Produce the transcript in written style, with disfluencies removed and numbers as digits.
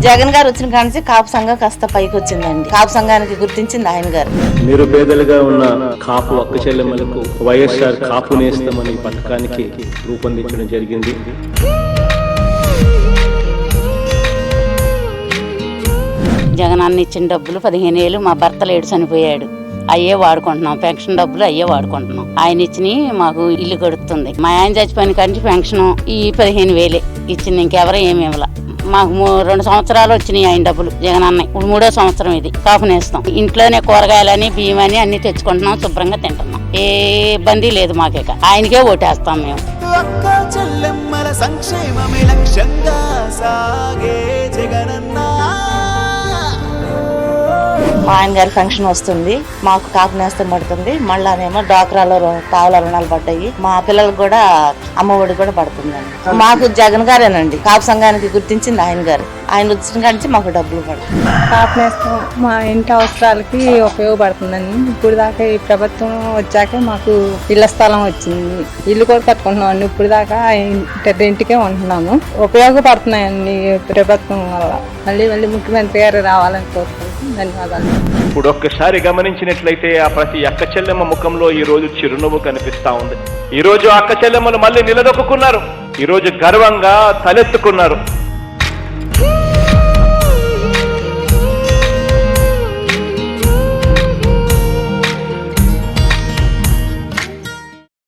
జగన్ గారు వచ్చిన కానించి కాపు సంఘం కాస్త పైకి వచ్చిందండి. కాపు సంఘానికి గుర్తించింది ఆయన గారు. నిరుపేదలుగా ఉన్న కాపు అక్క చెల్లెమ్మలకు వైఎస్ఆర్ కాపు నేస్తమని పథకానికి రూపొందించడం జరిగింది. జగన్ అన్న ఇచ్చిన డబ్బులు 15 ఏళ్ళు మా భర్త లేడు చనిపోయాడు, అయ్యే వాడుకుంటున్నాం. పెన్షన్ డబ్బులు అయ్యే వాడుకుంటున్నాం. ఆయన ఇచ్చి మాకు ఇల్లు గడుపుతుంది. మా ఆయన చచ్చిపోయిన కంటే పెన్షన్ ఈ 15,000 ఇచ్చింది, ఇంకెవరూ ఏమి ఇవ్వాల. మాకు 2 సంవత్సరాలు వచ్చినాయి ఆయన డబ్బులు. జగన్ అన్న ఇప్పుడు 3వ సంవత్సరం ఇది. కాపు నేస్తాం. ఇంట్లోనే కూరగాయలని బియ్యమని అన్ని తెచ్చుకుంటున్నాం, శుభ్రంగా తింటున్నాం. ఏ ఇబ్బంది లేదు మాకిక. ఆయనకే ఓటేస్తాం మేము. సంక్షేమమే లక్ష్యంగా సాగే జగనన్న. మా ఆయన గారి ఫంక్షన్ వస్తుంది, మాకు కాపు నేస్తం పడుతుంది. మళ్ళానేమో డ్వాక్రాలో పావుల రుణాలు పడ్డాయి. మా పిల్లలకు కూడా అమ్మఒడి కూడా పడుతుందండి. మాకు జగన్ గారేనండి కాపు సంఘానికి గుర్తించింది ఆయన గారు. ఆయన వచ్చిన కాడి నుంచి మాకు డబ్బులు పడుతుంది. కాపు నేస్తం మా ఇంటి అవసరాలకి ఉపయోగపడుతుందండి. ఇప్పుడు దాకా ఈ ప్రభుత్వం వచ్చాక మాకు ఇళ్ల స్థలం వచ్చింది, ఇల్లు కూడా కట్టుకుంటున్నాం అండి. ఇప్పుడు దాకా ఇంటికే ఉంటున్నాము. ఉపయోగపడుతున్నాయండి ప్రభుత్వం వల్ల. మళ్ళీ ముఖ్యమంత్రి గారు రావాలని కోరుకుంటున్నాం. ధన్యవాదాలు. ఇప్పుడు ఒక్కసారి గమనించినట్లయితే ఆ ప్రతి అక్క చెల్లెమ్మ ముఖంలో ఈ రోజు చిరునవ్వు కనిపిస్తా ఉంది. ఈ రోజు అక్క చెల్లెమ్మలు మళ్ళీ నిలదొక్కున్నారు. ఈ రోజు గర్వంగా తలెత్తుకున్నారు.